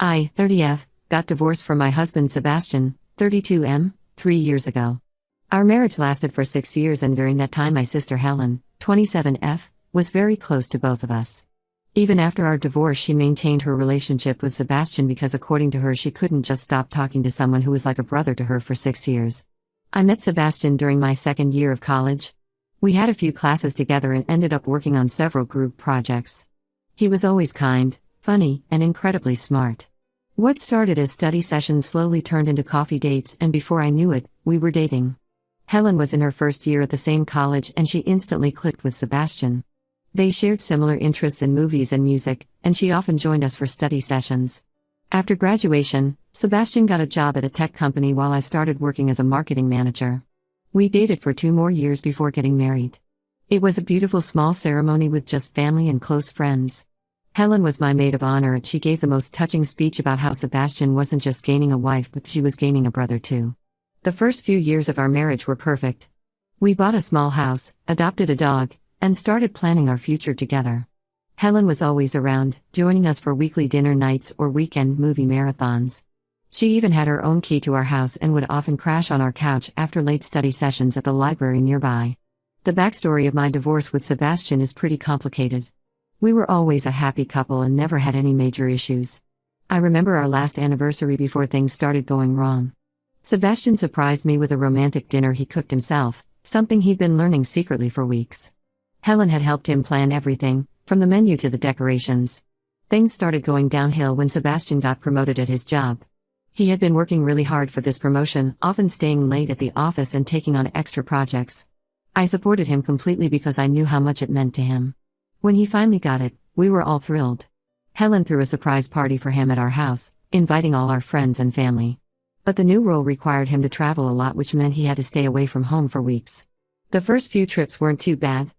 I, 30F, got divorced from my husband Sebastian, 32M, 3 years ago. Our marriage lasted for 6 years, and during that time my sister Helen, 27F, was very close to both of us. Even after our divorce, she maintained her relationship with Sebastian because, according to her, she couldn't just stop talking to someone who was like a brother to her for 6 years. I met Sebastian during my second year of college. We had a few classes together and ended up working on several group projects. He was always kind, funny, and incredibly smart. What started as study sessions slowly turned into coffee dates, and before I knew it, we were dating. Helen was in her first year at the same college, and she instantly clicked with Sebastian. They shared similar interests in movies and music, and she often joined us for study sessions. After graduation, Sebastian got a job at a tech company while I started working as a marketing manager. We dated for 2 more years before getting married. It was a beautiful small ceremony with just family and close friends. Helen was my maid of honor, and she gave the most touching speech about how Sebastian wasn't just gaining a wife, but she was gaining a brother too. The first few years of our marriage were perfect. We bought a small house, adopted a dog, and started planning our future together. Helen was always around, joining us for weekly dinner nights or weekend movie marathons. She even had her own key to our house and would often crash on our couch after late study sessions at the library nearby. The backstory of my divorce with Sebastian is pretty complicated. We were always a happy couple and never had any major issues. I remember our last anniversary before things started going wrong. Sebastian surprised me with a romantic dinner he cooked himself, something he'd been learning secretly for weeks. Helen had helped him plan everything, from the menu to the decorations. Things started going downhill when Sebastian got promoted at his job. He had been working really hard for this promotion, often staying late at the office and taking on extra projects. I supported him completely because I knew how much it meant to him. When he finally got it, we were all thrilled. Helen threw a surprise party for him at our house, inviting all our friends and family. But the new role required him to travel a lot, which meant he had to stay away from home for weeks. The first few trips weren't too bad.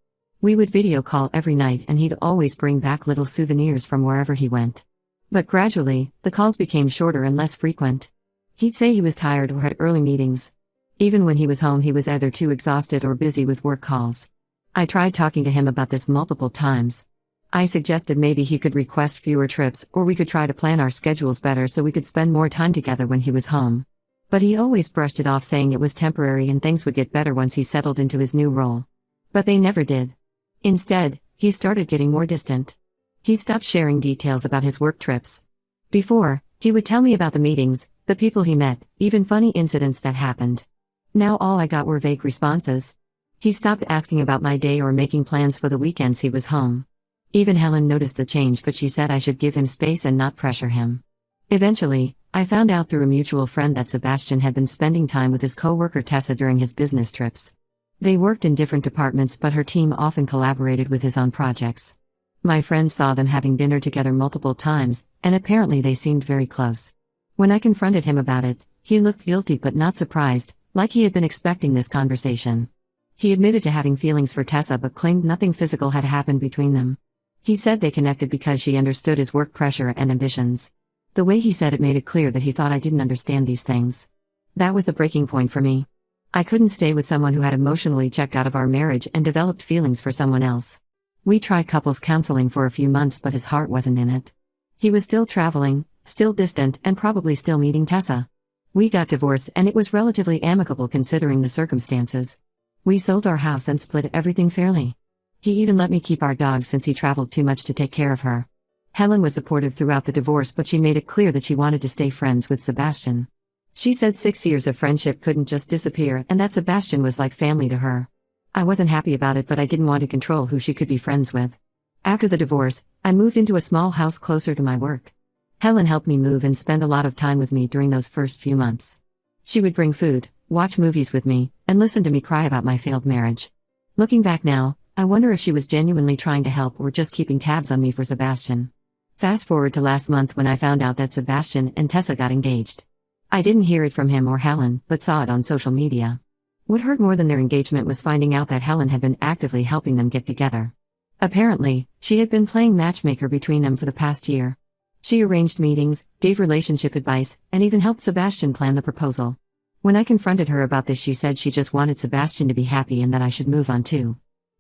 We would video call every night, and he'd always bring back little souvenirs from wherever he went. But gradually, the calls became shorter and less frequent. He'd say he was tired or had early meetings. Even when he was home, he was either too exhausted or busy with work calls. I tried talking to him about this multiple times. I suggested maybe he could request fewer trips, or we could try to plan our schedules better so we could spend more time together when he was home. But he always brushed it off, saying it was temporary and things would get better once he settled into his new role. But they never did. Instead, he started getting more distant. He stopped sharing details about his work trips. Before, he would tell me about the meetings, the people he met, even funny incidents that happened. Now all I got were vague responses. He stopped asking about my day or making plans for the weekends he was home. Even Helen noticed the change, but she said I should give him space and not pressure him. Eventually, I found out through a mutual friend that Sebastian had been spending time with his coworker Tessa during his business trips. They worked in different departments, but her team often collaborated with his on projects. My friend saw them having dinner together multiple times, and apparently they seemed very close. When I confronted him about it, he looked guilty but not surprised, like he had been expecting this conversation. He admitted to having feelings for Tessa but claimed nothing physical had happened between them. He said they connected because she understood his work pressure and ambitions. The way he said it made it clear that he thought I didn't understand these things. That was the breaking point for me. I couldn't stay with someone who had emotionally checked out of our marriage and developed feelings for someone else. We tried couples counseling for a few months, but his heart wasn't in it. He was still traveling, still distant, and probably still meeting Tessa. We got divorced, and it was relatively amicable considering the circumstances. We sold our house and split everything fairly. He even let me keep our dog since he traveled too much to take care of her. Helen was supportive throughout the divorce, but she made it clear that she wanted to stay friends with Sebastian. She said 6 years of friendship couldn't just disappear, and that Sebastian was like family to her. I wasn't happy about it, but I didn't want to control who she could be friends with. After the divorce, I moved into a small house closer to my work. Helen helped me move and spend a lot of time with me during those first few months. She would bring food, watch movies with me, and listen to me cry about my failed marriage. Looking back now, I wonder if she was genuinely trying to help or just keeping tabs on me for Sebastian. Fast forward to last month when I found out that Sebastian and Tessa got engaged. I didn't hear it from him or Helen, but saw it on social media. What hurt more than their engagement was finding out that Helen had been actively helping them get together. Apparently, she had been playing matchmaker between them for the past year. She arranged meetings, gave relationship advice, and even helped Sebastian plan the proposal. When I confronted her about this, she said she just wanted Sebastian to be happy and that I should move on too.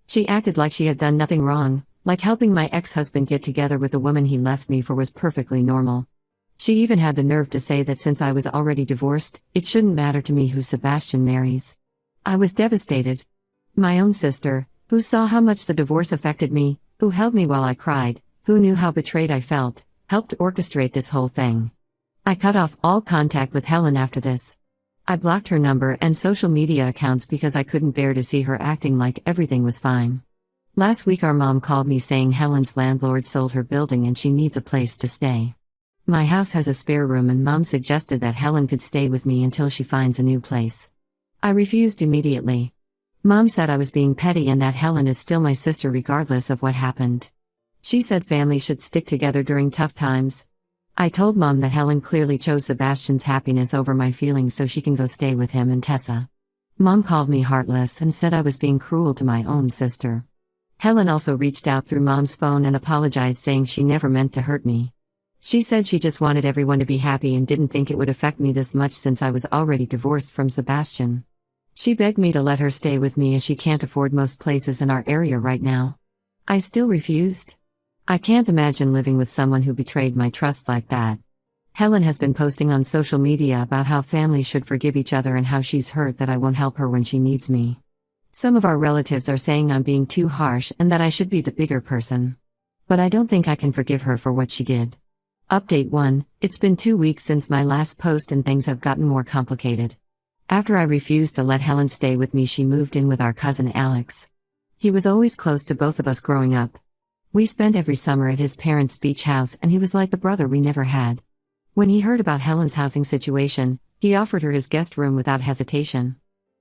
She acted like she had done nothing wrong, like helping my ex-husband get together with the woman he left me for was perfectly normal. She She even had the nerve to say that since I was already divorced, it shouldn't matter to me who Sebastian marries. I was devastated. My own sister, who saw how much the divorce affected me, who held me while I cried, who knew how betrayed I felt, helped orchestrate this whole thing. I cut off all contact with Helen after this. I blocked her number and social media accounts because I couldn't bear to see her acting like everything was fine. Last week our mom called me saying Helen's landlord sold her building and she needs a place to stay. My house has a spare room and Mom suggested that Helen could stay with me until she finds a new place. I refused immediately. Mom said I was being petty and that Helen is still my sister regardless of what happened. She said family should stick together during tough times. I told Mom that Helen clearly chose Sebastian's happiness over my feelings so she can go stay with him and Tessa. Mom called me heartless and said I was being cruel to my own sister. Helen also reached out through Mom's phone and apologized saying she never meant to hurt me. She said she just wanted everyone to be happy and didn't think it would affect me this much since I was already divorced from Sebastian. She begged me to let her stay with me as she can't afford most places in our area right now. I still refused. I can't imagine living with someone who betrayed my trust like that. Helen has been posting on social media about how families should forgive each other and how she's hurt that I won't help her when she needs me. Some of our relatives are saying I'm being too harsh and that I should be the bigger person. But I don't think I can forgive her for what she did. Update 1, it's been 2 weeks since my last post and things have gotten more complicated. After I refused to let Helen stay with me, she moved in with our cousin Alex. He was always close to both of us growing up. We spent every summer at his parents' beach house and he was like the brother we never had. When he heard about Helen's housing situation, he offered her his guest room without hesitation.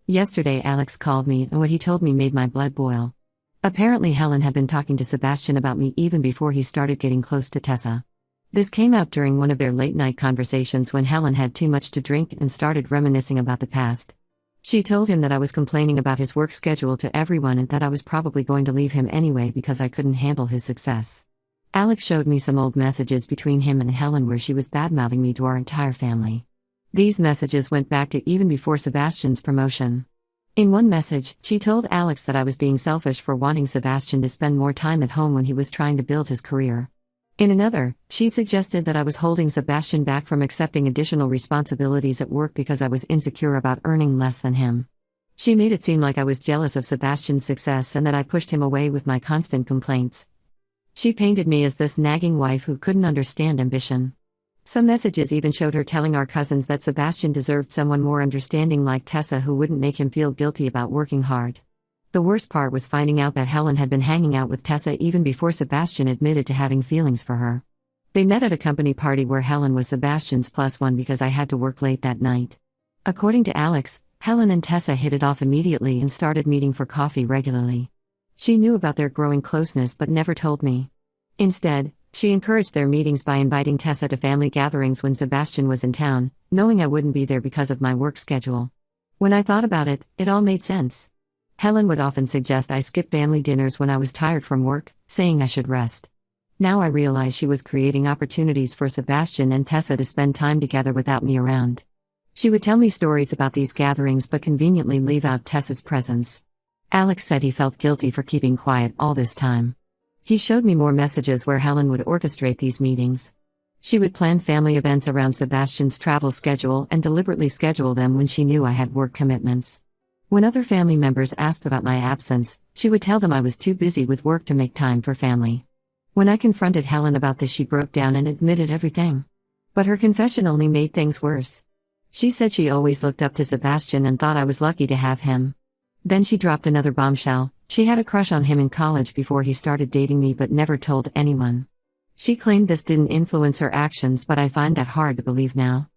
Yesterday Alex called me and what he told me made my blood boil. Apparently Helen had been talking to Sebastian about me even before he started getting close to Tessa. This came out during one of their late-night conversations when Helen had too much to drink and started reminiscing about the past. She told him that I was complaining about his work schedule to everyone and that I was probably going to leave him anyway because I couldn't handle his success. Alex showed me some old messages between him and Helen where she was bad-mouthing me to our entire family. These messages went back to even before Sebastian's promotion. In one message, she told Alex that I was being selfish for wanting Sebastian to spend more time at home when he was trying to build his career. In another, she suggested that I was holding Sebastian back from accepting additional responsibilities at work because I was insecure about earning less than him. She made it seem like I was jealous of Sebastian's success and that I pushed him away with my constant complaints. She painted me as this nagging wife who couldn't understand ambition. Some messages even showed her telling our cousins that Sebastian deserved someone more understanding like Tessa who wouldn't make him feel guilty about working hard. The worst part was finding out that Helen had been hanging out with Tessa even before Sebastian admitted to having feelings for her. They met at a company party where Helen was Sebastian's +1 because I had to work late that night. According to Alex, Helen and Tessa hit it off immediately and started meeting for coffee regularly. She knew about their growing closeness but never told me. Instead, she encouraged their meetings by inviting Tessa to family gatherings when Sebastian was in town, knowing I wouldn't be there because of my work schedule. When I thought about it, it all made sense. Helen would often suggest I skip family dinners when I was tired from work, saying I should rest. Now I realize she was creating opportunities for Sebastian and Tessa to spend time together without me around. She would tell me stories about these gatherings but conveniently leave out Tessa's presence. Alex said he felt guilty for keeping quiet all this time. He showed me more messages where Helen would orchestrate these meetings. She would plan family events around Sebastian's travel schedule and deliberately schedule them when she knew I had work commitments. When other family members asked about my absence, she would tell them I was too busy with work to make time for family. When I confronted Helen about this, she broke down and admitted everything. But her confession only made things worse. She said she always looked up to Sebastian and thought I was lucky to have him. Then she dropped another bombshell. She had a crush on him in college before he started dating me but never told anyone. She claimed this didn't influence her actions, but I find that hard to believe now.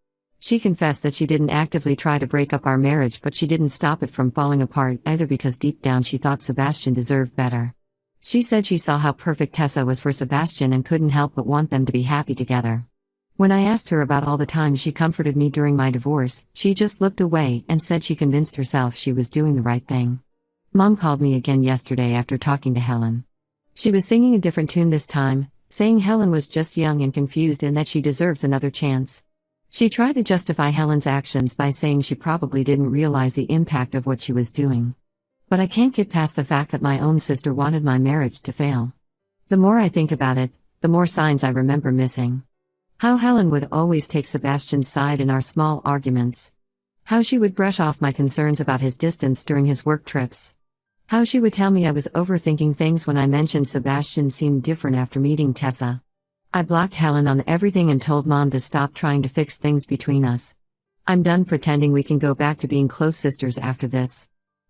She confessed that she didn't actively try to break up our marriage, but she didn't stop it from falling apart either because deep down she thought Sebastian deserved better. She said she saw how perfect Tessa was for Sebastian and couldn't help but want them to be happy together. When I asked her about all the times she comforted me during my divorce, she just looked away and said she convinced herself she was doing the right thing. Mom called me again yesterday after talking to Helen. She was singing a different tune this time, saying Helen was just young and confused and that she deserves another chance. She tried to justify Helen's actions by saying she probably didn't realize the impact of what she was doing. But I can't get past the fact that my own sister wanted my marriage to fail. The more I think about it, the more signs I remember missing. How Helen would always take Sebastian's side in our small arguments. How she would brush off my concerns about his distance during his work trips. How she would tell me I was overthinking things when I mentioned Sebastian seemed different after meeting Tessa. I blocked Helen on everything and told Mom to stop trying to fix things between us. I'm done pretending we can go back to being close sisters after this.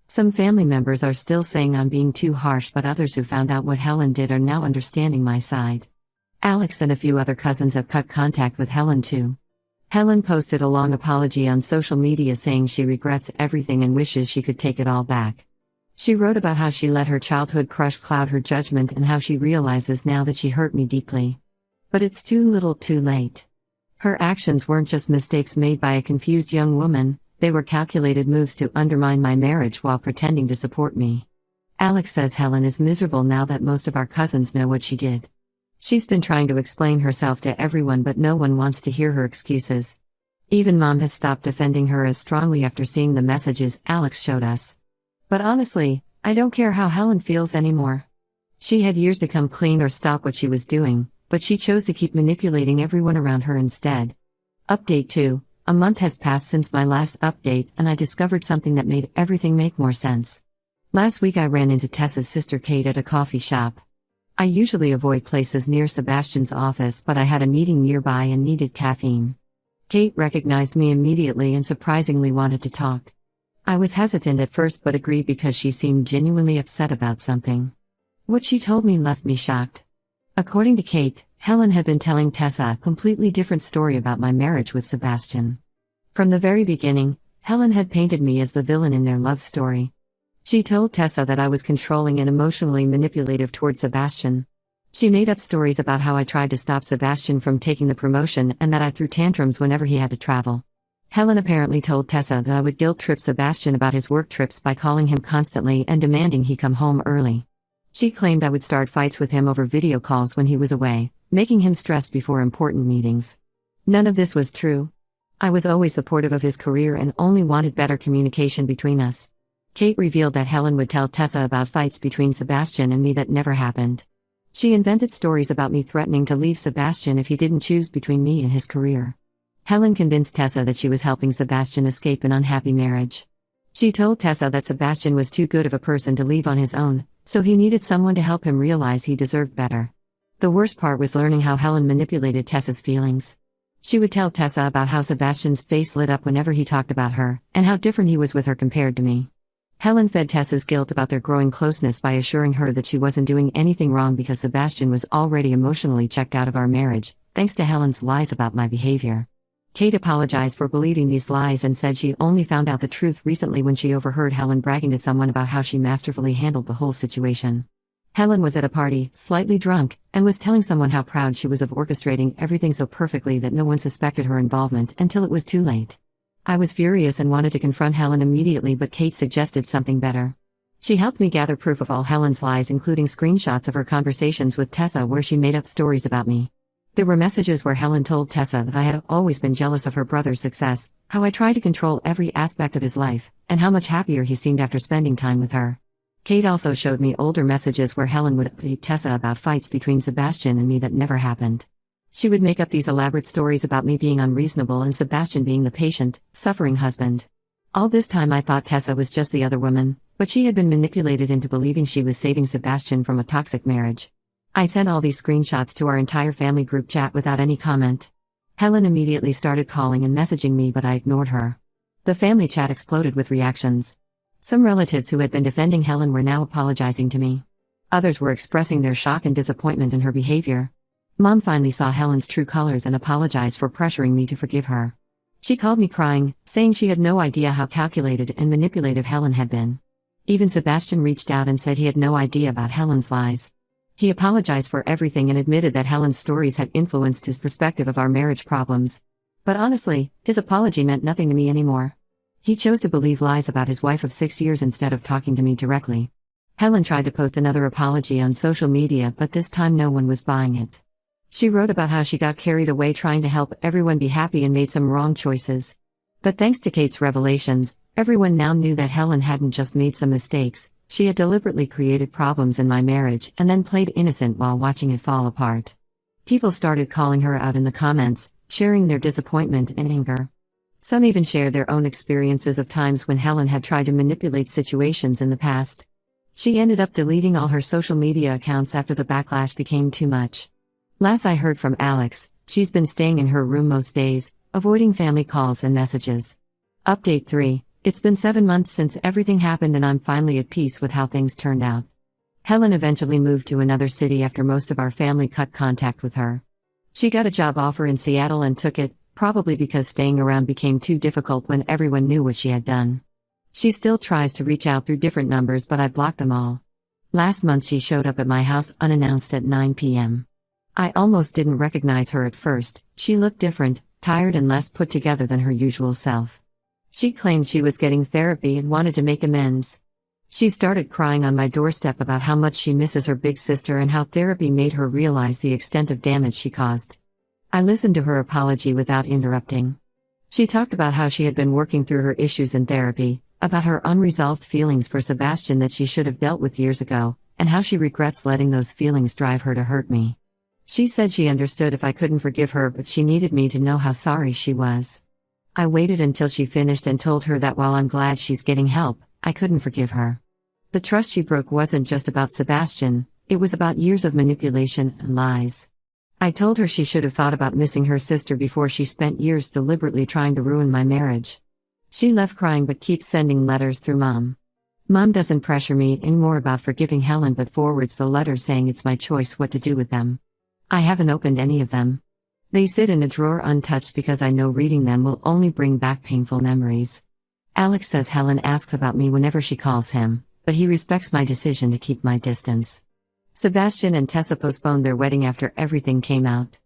Some family members are still saying I'm being too harsh, but others who found out what Helen did are now understanding my side. Alex and a few other cousins have cut contact with Helen too. Helen posted a long apology on social media saying she regrets everything and wishes she could take it all back. She wrote about how she let her childhood crush cloud her judgment and how she realizes now that she hurt me deeply. But it's too little too late. Her actions weren't just mistakes made by a confused young woman, they were calculated moves to undermine my marriage while pretending to support me. Alex says Helen is miserable now that most of our cousins know what she did. She's been trying to explain herself to everyone, but no one wants to hear her excuses. Even Mom has stopped defending her as strongly after seeing the messages Alex showed us. But honestly, I don't care how Helen feels anymore. She had years to come clean or stop what she was doing, but she chose to keep manipulating everyone around her instead. Update 2. A month has passed since my last update, and I discovered something that made everything make more sense. Last week I ran into Tessa's sister Kate at a coffee shop. I usually avoid places near Sebastian's office, but I had a meeting nearby and needed caffeine. Kate recognized me immediately and surprisingly wanted to talk. I was hesitant at first but agreed because she seemed genuinely upset about something. What she told me left me shocked. According to Kate, Helen had been telling Tessa a completely different story about my marriage with Sebastian. From the very beginning, Helen had painted me as the villain in their love story. She told Tessa that I was controlling and emotionally manipulative toward Sebastian. She made up stories about how I tried to stop Sebastian from taking the promotion and that I threw tantrums whenever he had to travel. Helen apparently told Tessa that I would guilt-trip Sebastian about his work trips by calling him constantly and demanding he come home early. She claimed I would start fights with him over video calls when he was away, making him stressed before important meetings. None of this was true. I was always supportive of his career and only wanted better communication between us. Kate revealed that Helen would tell Tessa about fights between Sebastian and me that never happened. She invented stories about me threatening to leave Sebastian if he didn't choose between me and his career. Helen convinced Tessa that she was helping Sebastian escape an unhappy marriage. She told Tessa that Sebastian was too good of a person to leave on his own, so he needed someone to help him realize he deserved better. The worst part was learning how Helen manipulated Tessa's feelings. She would tell Tessa about how Sebastian's face lit up whenever he talked about her, and how different he was with her compared to me. Helen fed Tessa's guilt about their growing closeness by assuring her that she wasn't doing anything wrong because Sebastian was already emotionally checked out of our marriage, thanks to Helen's lies about my behavior. Kate apologized for believing these lies and said she only found out the truth recently when she overheard Helen bragging to someone about how she masterfully handled the whole situation. Helen was at a party, slightly drunk, and was telling someone how proud she was of orchestrating everything so perfectly that no one suspected her involvement until it was too late. I was furious and wanted to confront Helen immediately, but Kate suggested something better. She helped me gather proof of all Helen's lies, including screenshots of her conversations with Tessa where she made up stories about me. There were messages where Helen told Tessa that I had always been jealous of her brother's success, how I tried to control every aspect of his life, and how much happier he seemed after spending time with her. Kate also showed me older messages where Helen would update Tessa about fights between Sebastian and me that never happened. She would make up these elaborate stories about me being unreasonable and Sebastian being the patient, suffering husband. All this time I thought Tessa was just the other woman, but she had been manipulated into believing she was saving Sebastian from a toxic marriage. I sent all these screenshots to our entire family group chat without any comment. Helen immediately started calling and messaging me, but I ignored her. The family chat exploded with reactions. Some relatives who had been defending Helen were now apologizing to me. Others were expressing their shock and disappointment in her behavior. Mom finally saw Helen's true colors and apologized for pressuring me to forgive her. She called me crying, saying she had no idea how calculated and manipulative Helen had been. Even Sebastian reached out and said he had no idea about Helen's lies. He apologized for everything and admitted that Helen's stories had influenced his perspective of our marriage problems. But honestly, his apology meant nothing to me anymore. He chose to believe lies about his wife of 6 years instead of talking to me directly. Helen tried to post another apology on social media, but this time no one was buying it. She wrote about how she got carried away trying to help everyone be happy and made some wrong choices. But thanks to Kate's revelations, everyone now knew that Helen hadn't just made some mistakes, she had deliberately created problems in my marriage and then played innocent while watching it fall apart. People started calling her out in the comments, sharing their disappointment and anger. Some even shared their own experiences of times when Helen had tried to manipulate situations in the past. She ended up deleting all her social media accounts after the backlash became too much. Last I heard from Alex, she's been staying in her room most days, avoiding family calls and messages. Update 3. It's been 7 months since everything happened and I'm finally at peace with how things turned out. Helen eventually moved to another city after most of our family cut contact with her. She got a job offer in Seattle and took it, probably because staying around became too difficult when everyone knew what she had done. She still tries to reach out through different numbers, but I blocked them all. Last month she showed up at my house unannounced at 9 p.m. I almost didn't recognize her at first. She looked different, tired and less put together than her usual self. She claimed she was getting therapy and wanted to make amends. She started crying on my doorstep about how much she misses her big sister and how therapy made her realize the extent of damage she caused. I listened to her apology without interrupting. She talked about how she had been working through her issues in therapy, about her unresolved feelings for Sebastian that she should have dealt with years ago, and how she regrets letting those feelings drive her to hurt me. She said she understood if I couldn't forgive her, but she needed me to know how sorry she was. I waited until she finished and told her that while I'm glad she's getting help, I couldn't forgive her. The trust she broke wasn't just about Sebastian, it was about years of manipulation and lies. I told her she should have thought about missing her sister before she spent years deliberately trying to ruin my marriage. She left crying but keeps sending letters through Mom. Mom doesn't pressure me anymore about forgiving Helen but forwards the letters saying it's my choice what to do with them. I haven't opened any of them. They sit in a drawer untouched because I know reading them will only bring back painful memories. Alex says Helen asks about me whenever she calls him, but he respects my decision to keep my distance. Sebastian and Tessa postponed their wedding after everything came out.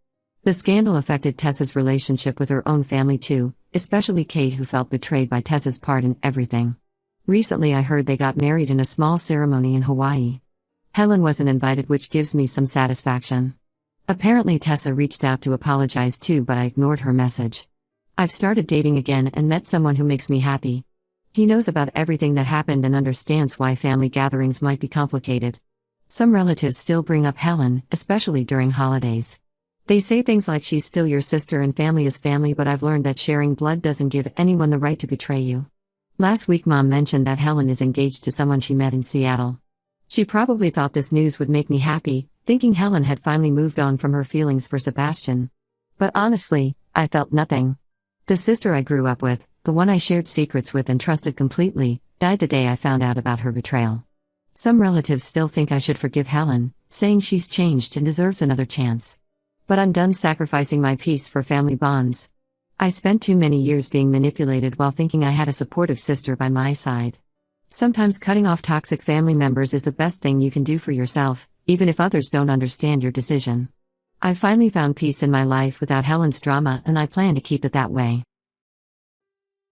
The scandal affected Tessa's relationship with her own family too, especially Kate, who felt betrayed by Tessa's part in everything. Recently I heard they got married in a small ceremony in Hawaii. Helen wasn't invited, which gives me some satisfaction. Apparently Tessa reached out to apologize too, but I ignored her message. I've started dating again and met someone who makes me happy. He knows about everything that happened and understands why family gatherings might be complicated. Some relatives still bring up Helen, especially during holidays. They say things like she's still your sister and family is family, but I've learned that sharing blood doesn't give anyone the right to betray you. Last week Mom mentioned that Helen is engaged to someone she met in Seattle. She probably thought this news would make me happy, thinking Helen had finally moved on from her feelings for Sebastian. But honestly, I felt nothing. The sister I grew up with, the one I shared secrets with and trusted completely, died the day I found out about her betrayal. Some relatives still think I should forgive Helen, saying she's changed and deserves another chance. But I'm done sacrificing my peace for family bonds. I spent too many years being manipulated while thinking I had a supportive sister by my side. Sometimes cutting off toxic family members is the best thing you can do for yourself, even if others don't understand your decision. I finally found peace in my life without Helen's drama, and I plan to keep it that way.